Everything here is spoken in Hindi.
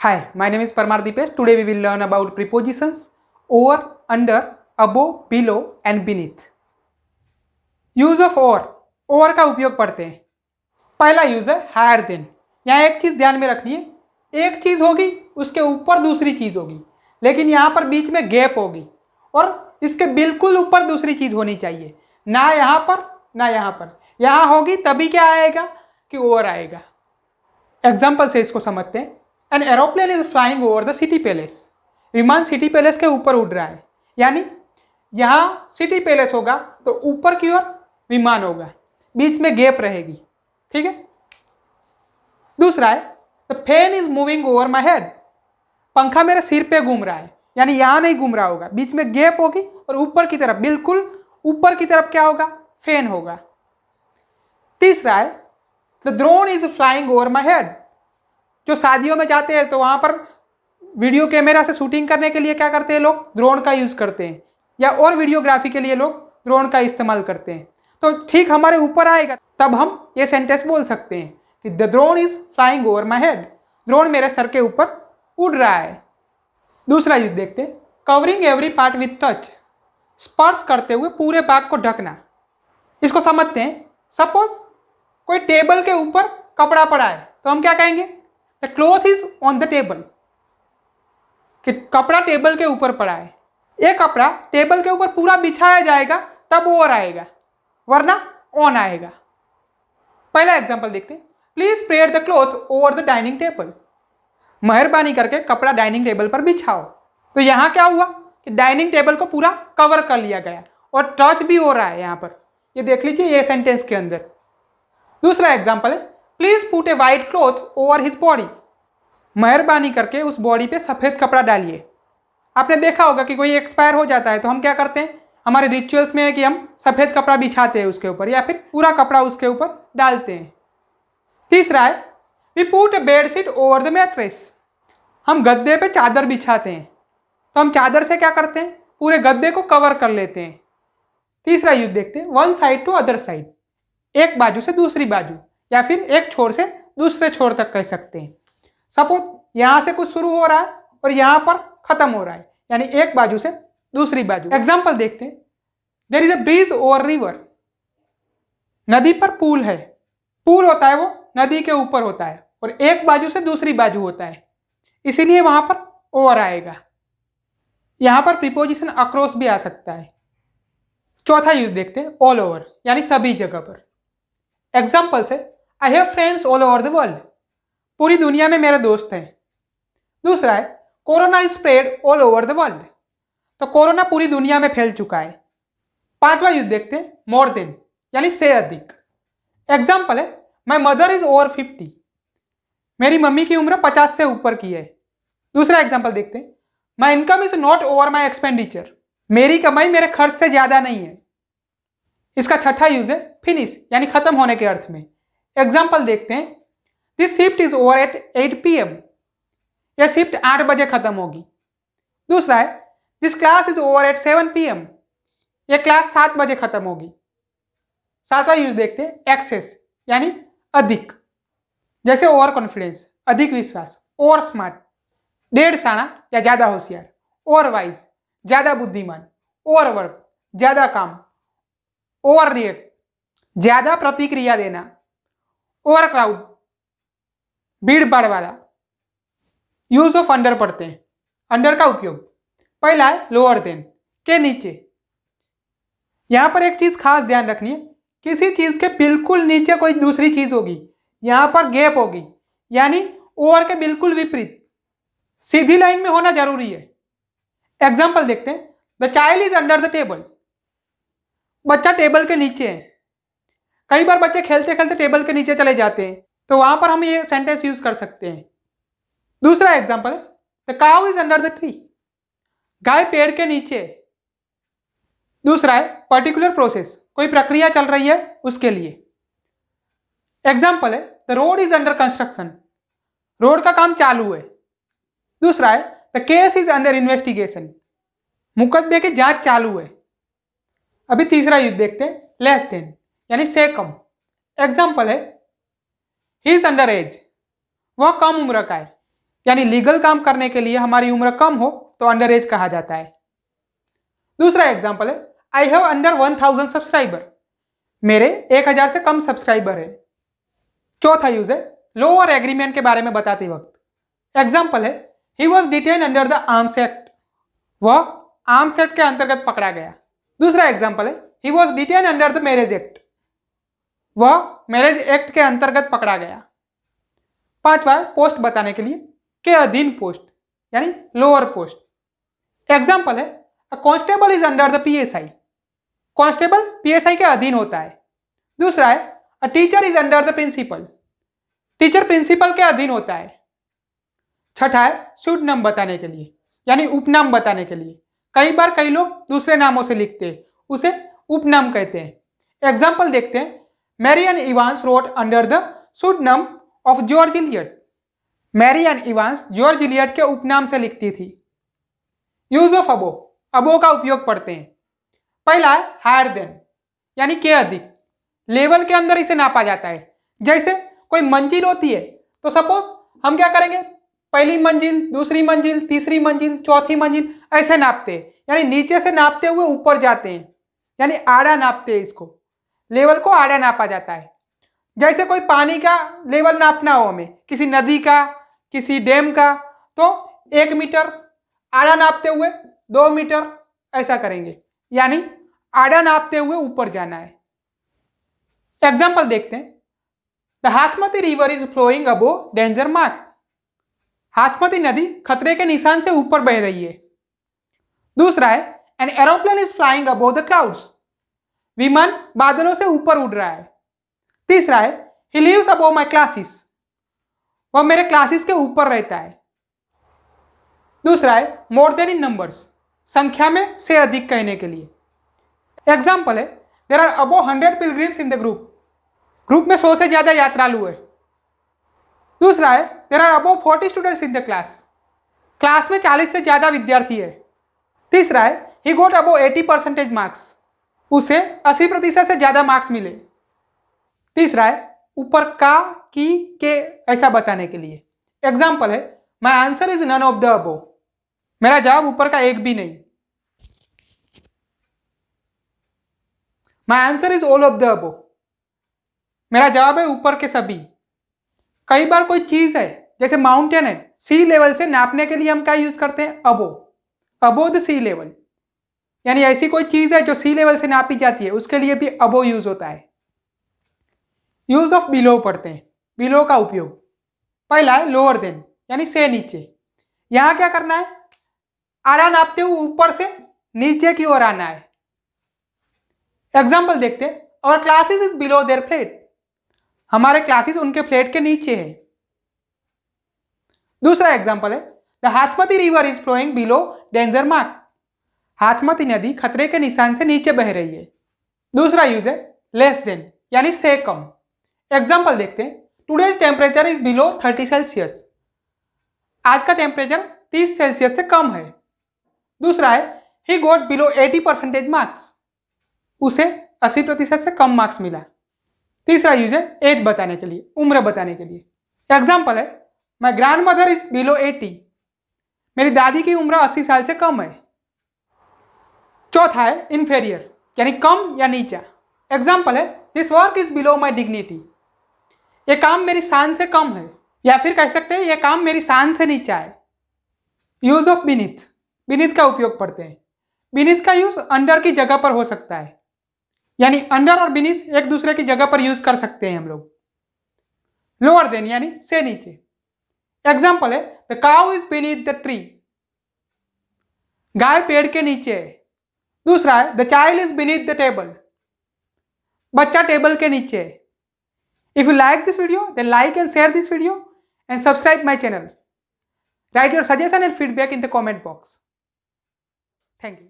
Hi, my name is Parmar Dipesh. Today we will learn about prepositions over, under, above, below and beneath. Use of over का उपयोग पढ़ते हैं। पहला यूज है हायर देन। यहाँ एक चीज ध्यान में रखनी है, एक चीज होगी उसके ऊपर दूसरी चीज होगी, लेकिन यहाँ पर बीच में गैप होगी और इसके बिल्कुल ऊपर दूसरी चीज होनी चाहिए, ना यहाँ पर ना यहाँ पर। यहाँ होगी तभी क्या आएगा कि ओवर आएगा। एग्जाम्पल से इसको समझते हैं। N aeroplane is flying over the city palace. विमान सिटी पैलेस के ऊपर उड़ रहा है, यानी यहाँ सिटी पैलेस होगा तो ऊपर की ओर विमान होगा, बीच में गैप रहेगी। ठीक है। दूसरा है the fan is moving over my head. पंखा मेरे सिर पे घूम रहा है, यानी यहाँ नहीं घूम रहा होगा, बीच में गैप होगी और ऊपर की तरफ, बिल्कुल ऊपर की तरफ क्या होगा, फैन होगा। तीसरा है the drone is flying over my head. जो शादियों में जाते हैं तो वहाँ पर वीडियो कैमरा से शूटिंग करने के लिए क्या करते हैं, लोग ड्रोन का यूज़ करते हैं, या और वीडियोग्राफी के लिए लोग ड्रोन का इस्तेमाल करते हैं। तो ठीक हमारे ऊपर आएगा तब हम ये सेंटेंस बोल सकते हैं कि the drone is flying over my head. Drone मेरे सर के ऊपर उड़ रहा है। दूसरा यूज देखते हैं, covering every part with touch. स्पर्श करते हुए पूरे भाग को ढकना। इसको समझते हैं। सपोज कोई टेबल के ऊपर कपड़ा पड़ा है तो हम क्या कहेंगे, the cloth is on the table, कि कपड़ा टेबल के ऊपर पड़ा है। ये कपड़ा टेबल के ऊपर पूरा बिछाया जाएगा तब ओवर आएगा, वरना ऑन आएगा। पहला एग्जांपल देखते हैं। Please spread the cloth over the dining table. मेहरबानी करके कपड़ा डाइनिंग टेबल पर बिछाओ। तो यहाँ क्या हुआ कि डाइनिंग टेबल को पूरा कवर कर लिया गया और टच भी हो रहा है यहाँ पर। ये देख लीजिए ये सेंटेंस के अंदर। दूसरा एग्जांपल है, please put A white cloth over his body. मेहरबानी करके उस बॉडी पे सफ़ेद कपड़ा डालिए। आपने देखा होगा कि कोई एक्सपायर हो जाता है तो हम क्या करते हैं, हमारे रिचुअल्स में है कि हम सफ़ेद कपड़ा बिछाते हैं उसके ऊपर या फिर पूरा कपड़ा उसके ऊपर डालते हैं। तीसरा है, we put a bedsheet over the mattress. हम गद्दे पे चादर बिछाते हैं तो हम चादर से क्या करते हैं, पूरे गद्दे को कवर कर लेते हैं। तीसरा यूज देखते हैं, one side to other side. एक बाजू से दूसरी बाजू या फिर एक छोर से दूसरे छोर तक कह सकते हैं। सपोज यहाँ से कुछ शुरू हो रहा है और यहाँ पर खत्म हो रहा है, यानी एक बाजू से दूसरी बाजू। एग्जाम्पल देखते हैं। There is a bridge over river. नदी पर पुल है। पुल होता है वो नदी के ऊपर होता है और एक बाजू से दूसरी बाजू होता है, इसीलिए वहां पर ओवर आएगा। यहां पर प्रीपोजिशन अक्रॉस भी आ सकता है। चौथा यूज देखते हैं, ऑल ओवर, यानी सभी जगह पर। एग्जाम्पल से, I have friends all over the world. पूरी दुनिया में मेरे दोस्त हैं। दूसरा है, corona is spread all over the world. तो कोरोना पूरी दुनिया में फैल चुका है। पांचवा यूज देखते हैं, मोर देन, यानी से अधिक। एग्जाम्पल है, माई मदर इज ओवर 50। मेरी मम्मी की उम्र 50 से ऊपर की है। दूसरा एग्जाम्पल देखते हैं, my income is not over my expenditure. मेरी कमाई मेरे खर्च से ज्यादा नहीं है। इसका छठा यूज है, फिनिश, यानी खत्म होने के अर्थ में। एग्जाम्पल देखते हैं, this shift is over at 8 PM। यह शिफ्ट 8 बजे खत्म होगी। दूसरा है, this class is over at 7 PM। यह क्लास 7 बजे खत्म होगी। सातवां यूज देखते हैं, एक्सेस, यानी अधिक। जैसे ओवर कॉन्फिडेंस, अधिक विश्वास। ओवर स्मार्ट, डेढ़ साना या ज्यादा होशियार। ओवरवाइज, ज्यादा बुद्धिमान। ओवरवर्क, ज्यादा काम। ओवर रिएक्ट, ज्यादा प्रतिक्रिया देना। ओवरक्राउड, भीड़ भाड़ वाला। यूज ऑफ अंडर पढ़ते हैं। अंडर का उपयोग, पहला है लोअर देन, के नीचे। यहां पर एक चीज खास ध्यान रखनी है, किसी चीज के बिल्कुल नीचे कोई दूसरी चीज होगी, यहां पर गैप होगी, यानी ओवर के बिल्कुल विपरीत। सीधी लाइन में होना जरूरी है। एग्जाम्पल देखते हैं, the child is under the table. बच्चा टेबल के नीचे है। कई बार बच्चे खेलते खेलते टेबल के नीचे चले जाते हैं, तो वहां पर हम ये सेंटेंस यूज कर सकते हैं। दूसरा एग्जाम्पल है, the cow is under the tree. गाय पेड़ के नीचे। दूसरा है, पर्टिकुलर प्रोसेस, कोई प्रक्रिया चल रही है उसके लिए। एग्जाम्पल है, the road is under construction. Road का काम चालू है। दूसरा है, the case is under investigation. मुकदमे की जांच चालू है। अभी तीसरा यूज देखते हैं, लेस देन, यानी से कम। एग्जाम्पल है, ही इज अंडर एज। वह कम उम्र का है। यानी लीगल काम करने के लिए हमारी उम्र कम हो तो अंडर एज कहा जाता है। दूसरा एग्जाम्पल है आई हैव अंडर 1000 सब्सक्राइबर, मेरे 1000 से कम सब्सक्राइबर है। चौथा यूज है लोअर एग्रीमेंट के बारे में बताते वक्त। एग्जाम्पल है he was detain under the arms act, वह आर्म्स एक्ट के अंतर्गत पकड़ा गया। दूसरा एग्जाम्पल है he was detain under the marriage act, वह मैरिज एक्ट के अंतर्गत पकड़ा गया। पांचवा पोस्ट बताने के लिए के अधीन पोस्ट यानी लोअर पोस्ट। एग्जाम्पल है a constable is under the PSI, constable PSI के अधीन होता है। दूसरा है a teacher is under the principal, teacher principal के अधीन होता है। छठा है शुड बताने के लिए यानी उपनाम बताने के लिए। कई बार कई लोग दूसरे नामों से लिखते हैं, उसे उपनाम कहते हैं। एग्जाम्पल देखते हैं Mary and Evans wrote under the pseudonym of George Eliot, Mary and Evans George Eliot के उपनाम से लिखती थी। यूज ऑफ अबो, अबो का उपयोग पढ़ते हैं। पहला है हायर देन यानी के अधिक, लेवल के अंदर इसे नापा जाता है। जैसे कोई मंजिल होती है तो सपोज हम क्या करेंगे, पहली मंजिल, दूसरी मंजिल, तीसरी मंजिल, चौथी मंजिल ऐसे नापते हैं, यानी नीचे से नापते हुए ऊपर जाते हैं, यानी आड़ा नापते हैं। इसको लेवल को आड़ा नापा जाता है। जैसे कोई पानी का लेवल नापना हो हमें, किसी नदी का, किसी डैम का, तो 1 मीटर आड़ा नापते हुए 2 मीटर ऐसा करेंगे, यानी आड़ा नापते हुए ऊपर जाना है। एग्जाम्पल देखते हैं the Hathmati river is flowing above danger mark, Hathmati नदी खतरे के निशान से ऊपर बह रही है। दूसरा है an aeroplane is flying above the clouds, विमान बादलों से ऊपर उड़ रहा है। तीसरा है he lives above my classes, वह मेरे क्लासेस के ऊपर रहता है। दूसरा है मोर देन इन नंबर्स, संख्या में से अधिक कहने के लिए। एग्जाम्पल है there are above 100 pilgrims in the group, group में 100 से ज्यादा यात्रालु है। दूसरा है there are above 40 students in the class, class में 40 से ज्यादा विद्यार्थी है। तीसरा है ही गोट अबोव 80% मार्क्स, उसे 80% से ज्यादा मार्क्स मिले। तीसरा है ऊपर का, की, के ऐसा बताने के लिए। एग्जाम्पल है my answer is none of the above, मेरा जवाब ऊपर का एक भी नहीं। My answer is all of the above, मेरा जवाब है ऊपर के सभी। कई बार कोई चीज है जैसे माउंटेन है, सी लेवल से नापने के लिए हम क्या यूज करते हैं, above, above the sea level, यानी ऐसी कोई चीज है जो सी लेवल से नापी जाती है, उसके लिए भी अबोव यूज होता है। यूज ऑफ बिलो पढ़ते हैं, बिलो का उपयोग। पहला है लोअर देन यानी से नीचे, यहां क्या करना है, आड़ा नापते हुए ऊपर से नीचे की ओर आना है। एग्जाम्पल देखते हैं our classes is below their flat, हमारे क्लासेस उनके फ्लैट के नीचे है। दूसरा एग्जाम्पल है the Hathmati river is flowing below danger mark, Hathmati नदी खतरे के निशान से नीचे बह रही है। दूसरा यूज है लेस देन यानी से कम। एग्जाम्पल देखते हैं today's temperature is below 30 Celsius, आज का टेम्परेचर 30 सेल्सियस से कम है। दूसरा है ही गोट बिलो 80% मार्क्स, उसे 80% से कम मार्क्स मिला। तीसरा यूज है एज बताने के लिए, उम्र बताने के लिए। एग्जाम्पल है my grand mother is below 80, मेरी दादी की उम्र 80 साल से कम है। चौथा है इन्फेरियर यानी कम या नीचा। एग्जाम्पल है this work is below my dignity, यह काम मेरी शान से कम है, या फिर कह सकते हैं यह काम मेरी शान से नीचा है। यूज ऑफ बीनीथ, बीनीथ का उपयोग पढ़ते हैं। बीनीथ का यूज अंडर की जगह पर हो सकता है, यानी अंडर और बीनीथ एक दूसरे की जगह पर यूज कर सकते हैं हम लोग। लोअर देन यानी से नीचे। एग्जाम्पल है the cow is beneath the tree, गाय पेड़ के नीचे है। दूसरा है the child is beneath the table, बच्चा टेबल के नीचे है। If you like this video, then like and share this video and subscribe my channel. Write your suggestion and feedback in the comment box. Thank you.